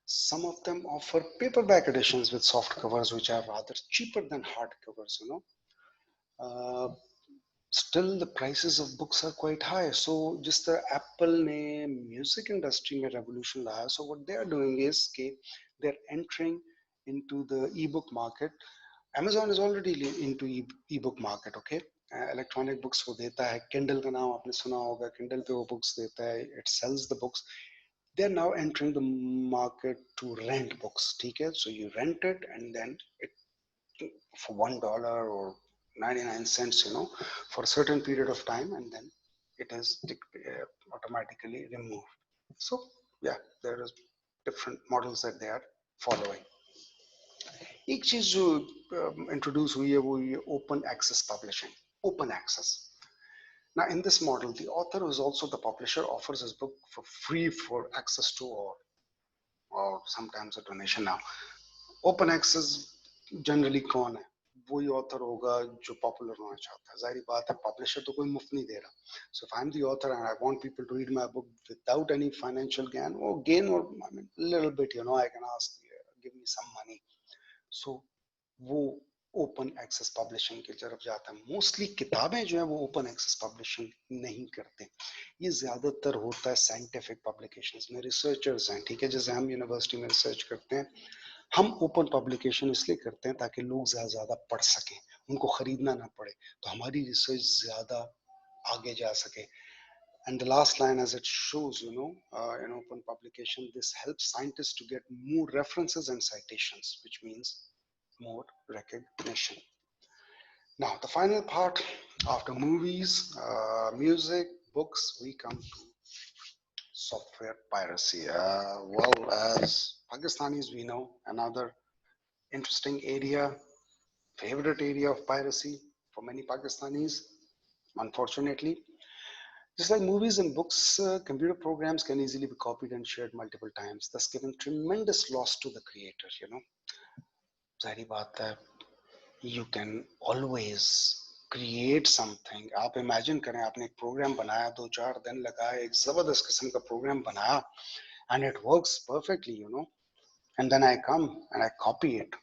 Some of them offer paperback editions with soft covers, which are rather cheaper than hard covers. Still the prices of books are quite high. So just the Apple ने music industry में revolution लाया. So what they are doing is they're entering into the ebook market. Amazon is already into ebook market, okay? Electronic books वो देता है. Kindle का नाम आपने सुना होगा. Kindle पे वो books देता है. It sells the books. They're now entering the market to rent books, ठीक है? So you rent it and then it for $1 or 99 cents, for a certain period of time, and then it is automatically removed. So yeah, there is different models that they are following. एक चीज जो introduce हुई है वो ये open access publishing, open access. Now in this model, the author, who is also the publisher, offers his book for free for access to, or sometimes a donation. Now open access generally कौन है? वही author होगा जो popular होना चाहता है. जाहिर बात है, पब्लिशर तो कोई मुफ्त नहीं दे रहा. So if I am the author and I want people to read my book without any financial gain और I mean little bit, I can ask give me some money. So वो open access publishing की तरफ जाता है. Mostly किताबें जो है वो ओपन एक्सेस पब्लिशिंग नहीं करते. ये ज्यादातर होता है साइंटिफिक पब्लिकेशंस में. रिसर्चर्स हैं, ठीक है, जैसे हम यूनिवर्सिटी में रिसर्च करते हैं, हम ओपन पब्लिकेशन इसलिए करते हैं ताकि लोग ज्यादा पढ़ सकें, उनको खरीदना ना पड़े, तो हमारी रिसर्च ज्यादा आगे जा सके. And the last line, as it shows, in open publication, this helps scientists to get more references and citations, which means more recognition. Now, the final part, after movies, music, books, we come to software piracy. Well, as Pakistanis, we know another interesting area, favorite area of piracy for many Pakistanis, unfortunately. Just like movies and books, computer programs can easily be copied and shared multiple times, thus giving tremendous loss to the creator. Zahiri baat hai, you can always create something. आप imagine करें, आपने एक program बनाया, 2-4 दिन लगाए, एक जबरदस्त किस्म का program बनाया, and it works perfectly, and then I come and I copy it.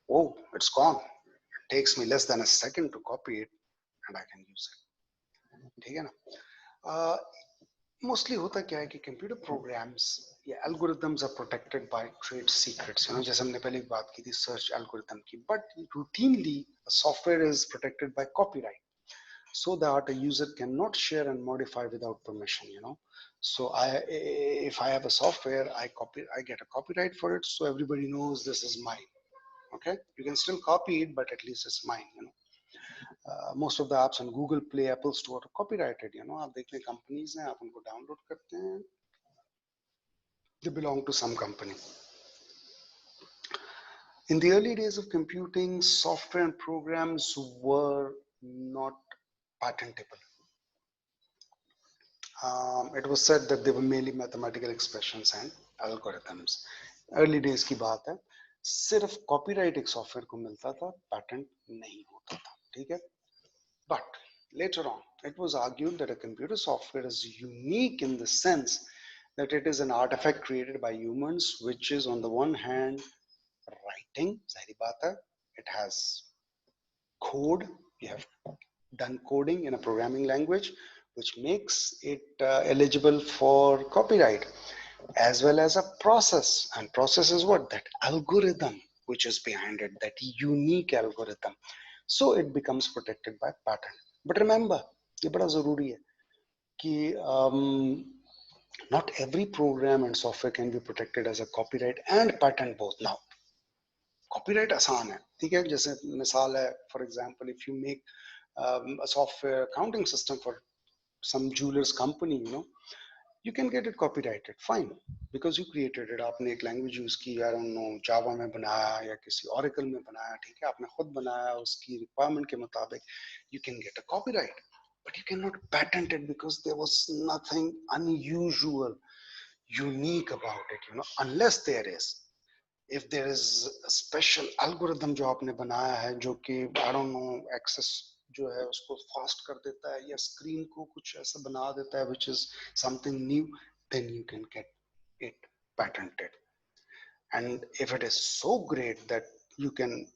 Oh, it's gone. It takes me less than a second to copy it and I can use it. ठीक है ना? Mostly होता क्या है कि computer programs या algorithms are protected by trade secrets, जैसे हमने पहले बात की थी सर्च एल्गोरिदम की, but routinely software is protected by copyright so that a user cannot share and modify without permission, so if I have a software, I get a copyright for it, so everybody knows this is mine. Okay, you can still copy it, but at least it's mine. Most of the apps on Google Play, Apple Store are copyrighted. आप देख लें companies हैं, आप उनको download करते हैं, they belong to some company. In the early days of computing, software and programs were not patentable. It was said that they were mainly mathematical expressions and algorithms. Early days की बात है, सिर्फ copyright एक software को मिलता था, patent नहीं होता था, ठीक है. But later on, it was argued that a computer software is unique in the sense that it is an artifact created by humans, which is on the one hand writing, zahiri baat hai, it has code, you have done coding in a programming language, which makes it eligible for copyright, as well as a process. And process is what? That algorithm which is behind it, that unique algorithm. So it becomes protected by patent. But remember, ये बड़ा जरूरी है कि not every program and software can be protected as a copyright and patent both. Now, copyright आसान है, ठीक है. जैसे मिसाल है, for example, if you make a software accounting system for some jewelers company, you can get it copyrighted, fine, because you created it. आपने एक language use की, I don't know, Java में बनाया या किसी Oracle में बनाया, ठीक है, आपने खुद बनाया उसकी requirement के मुताबिक, you can get a copyright, but you cannot patent it because there was nothing unusual, unique about it, unless there is. If there is a special algorithm जो आपने बनाया है, जो कि I don't know, access जो है उसको fast कर देता है या स्क्रीन को कुछ ऐसा बना देता है which is something new, then you can get it patented. And if it is so great that you can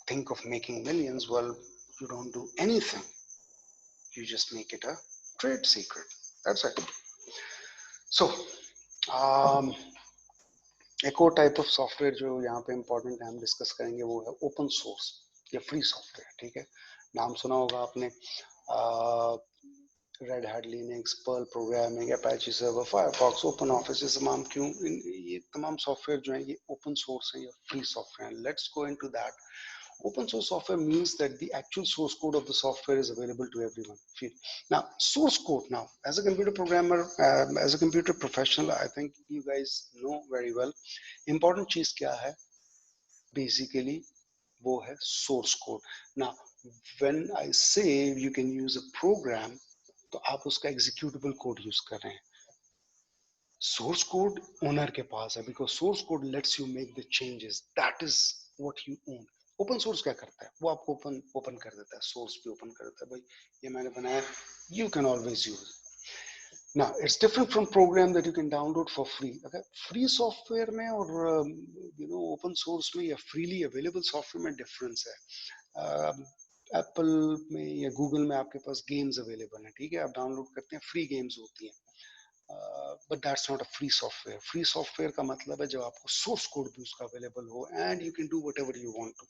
think of making millions, well, you don't do anything, you just make it a trade secret. That's it. So um, एक और type of software जो यहाँ पे important है, हम discuss करेंगे, वो है ओपन सोर्स या फ्री सॉफ्टवेयर, ठीक है. नाम सुना होगा आपने, Red Hat Linux, Perl programming, Apache server, Firefox, OpenOffice, ये तमाम क्यों, ये तमाम सॉफ्टवेयर जो है ये ओपन सोर्स है या free software. Let's go into that. Open source software means that the actual source code of the software is available to everyone. Now, source code. Now, as a computer programmer, as a computer professional, I think you guys know very well. Important चीज क्या है? Basically, वो है source code. Now, when I say you can use a program, तो आप उसका executable code use कर रहे हैं. Source code owner के पास है, because source code lets you make the changes. That is what you own. Open source क्या करता है? वो आपको ओपन कर देता है, सोर्स भी ओपन कर देता है, भाई ये मैंने बनाया, you can always use. Now it's different from program that you can download for free. Okay, free software में और open source में या freely available software में difference है. एप्पल में या गूगल में आपके पास गेम्स अवेलेबल हैं, ठीक है, आप डाउनलोड करते हैं, फ्री गेम्स होती हैं, but that's not a free software. Free software का मतलब है जब आपको सोर्स कोड भी उसका अवेलेबल हो and you can do whatever you want to.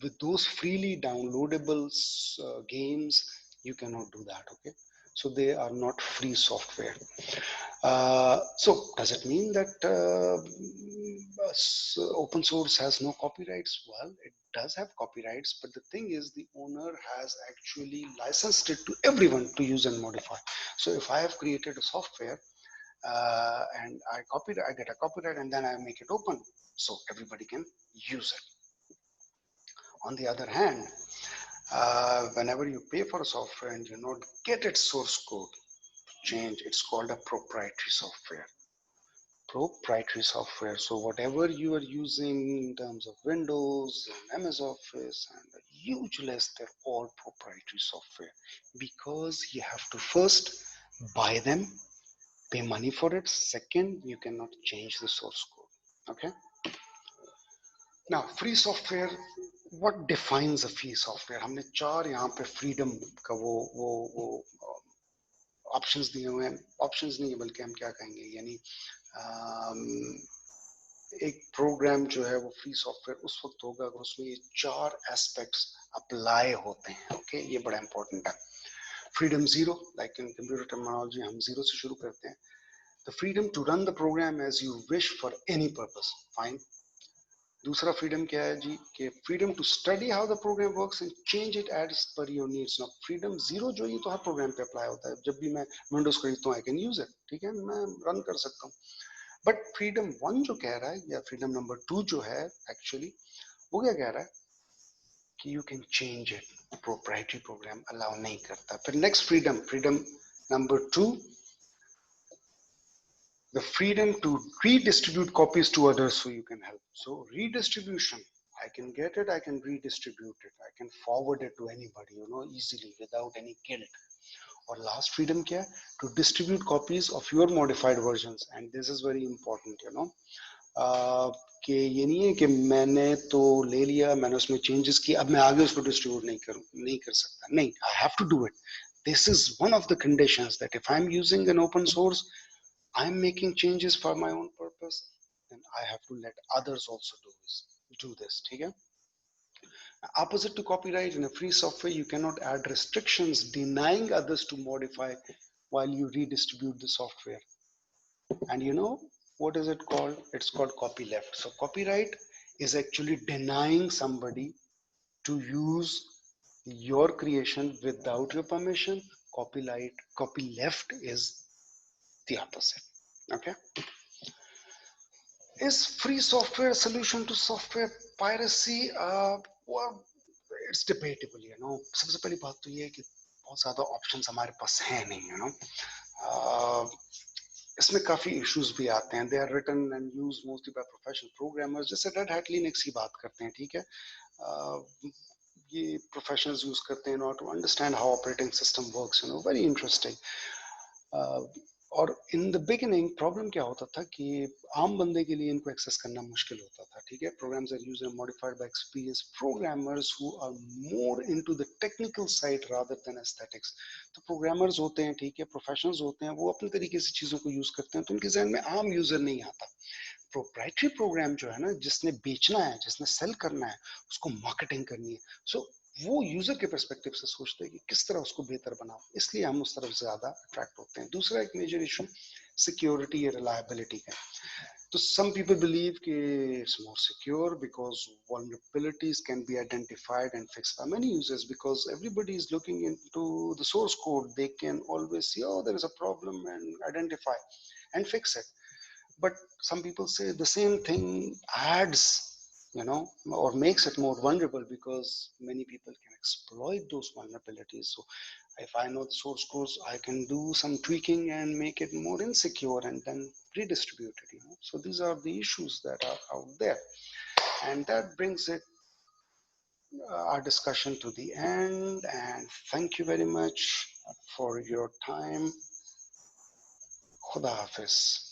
With those freely downloadable games, you cannot do that. Okay, so they are not free software. So does it mean that open source has no copyrights? Well, it does have copyrights, but the thing is the owner has actually licensed it to everyone to use and modify. So if I have created a software and I get a copyright and then I make it open, so everybody can use it. On the other hand, whenever you pay for a software and you not get its source code change, it's called a proprietary software. Proprietary software. So whatever you are using in terms of Windows and MS Office and a huge list, they're all proprietary software, because you have to first buy them, pay money for it. Second, you cannot change the source code. Okay. Now, free software, what defines a free software? हमने चार यहाँ पे freedom का वो options दिए हुए हैं, options नहीं है बल्कि हम क्या कहेंगे, यानी एक प्रोग्राम जो है वो फ्री सॉफ्टवेयर उस वक्त होगा अगर उसमें ये 4 एस्पेक्ट्स अप्लाई होते हैं। ओके, ये बड़ा इंपॉर्टेंट है। Freedom zero, like in computer terminology हम जीरो से शुरू करते हैं। The freedom to run the program as you wish for any purpose, fine. दूसरा फ्रीडम क्या है जी, कि freedom to study how the program works and change it as per your needs. Now freedom zero जो ये तो हर programme पे apply होता है, जब भी मैं विंडोज खरीदता हूँ आई कैन यूज इट, ठीक है, मैं रन कर सकता हूँ। बट फ्रीडम वन जो कह रहा है, या फ्रीडम नंबर टू जो है एक्चुअली, वो क्या कह रहा है कि you can change it, proprietary program allow नहीं करता। फिर next freedom, freedom number two, the freedom to redistribute copies to others so you can help. So redistribution, I can get it, I can redistribute it, I can forward it to anybody, you know, easily without any guilt. और last freedom क्या है, to distribute copies of your modified version, and this is very important, you know, कि ये नहीं है कि मैंने तो ले लिया, मैंने उसमें चेंजेस किए, अब मैं आगे उसको डिस्ट्रीब्यूट नहीं कर सकता, नहीं, I have to do it. This is one of the conditions that if I am using an open source, I'm making changes for my own purpose, then I have to let others also do this. ठीक है? Opposite to copyright, in a free software, you cannot add restrictions denying others to modify while you redistribute the software. And you know what is it called? It's called copyleft. So copyright is actually denying somebody to use your creation without your permission. Copyleft is the opposite. Okay. Is free software a solution to software piracy? Well, it's debatable, you know. सबसे पहली बात तो ये है कि बहुत ज़्यादा options हमारे पास हैं नहीं, you know. इसमें काफ़ी issues भी आते हैं. They are written and used mostly by professional programmers. जैसे Red Hat Linux की बात करते हैं, ठीक है. ये professionals use करते हैं in order to understand how operating system works, you know. Very interesting. और इन द बिगिनिंग प्रॉब्लम क्या होता था कि आम बंदे के लिए इनको एक्सेस करना मुश्किल होता था, ठीक है. Programs are used and modified by experienced programmers who are more into the technical side rather than aesthetics. तो प्रोग्रामर्स होते हैं, ठीक है, प्रोफेशनल्स होते हैं, वो अपने तरीके से चीज़ों को यूज़ करते हैं, तो उनके जहन में आम यूज़र नहीं आता. प्रोप्राइटरी प्रोग्राम जो है ना, जिसने बेचना है, जिसने सेल करना है, उसको मार्केटिंग करनी है, सो वो यूजर के पर्सपेक्टिव से सोचते हैं कि किस तरह उसको बेहतर बनाओ, इसलिए हम उस तरफ ज्यादा अट्रैक्ट होते हैं. दूसरा एक मेजर इशू सिक्योरिटी या रिलायबिलिटी का. तो some people believe कि it's more secure because vulnerabilities can be identified and fixed by many users, because everybody is looking into the source code. They can always see, oh, there is a problem, and identify and fix it. But some people say the same thing adds, you know, or makes it more vulnerable, because many people can exploit those vulnerabilities. So if I know the source code, I can do some tweaking and make it more insecure and then redistribute it, you know. So these are the issues that are out there, and that brings it our discussion to the end. And thank you very much for your time. Khuda Hafiz.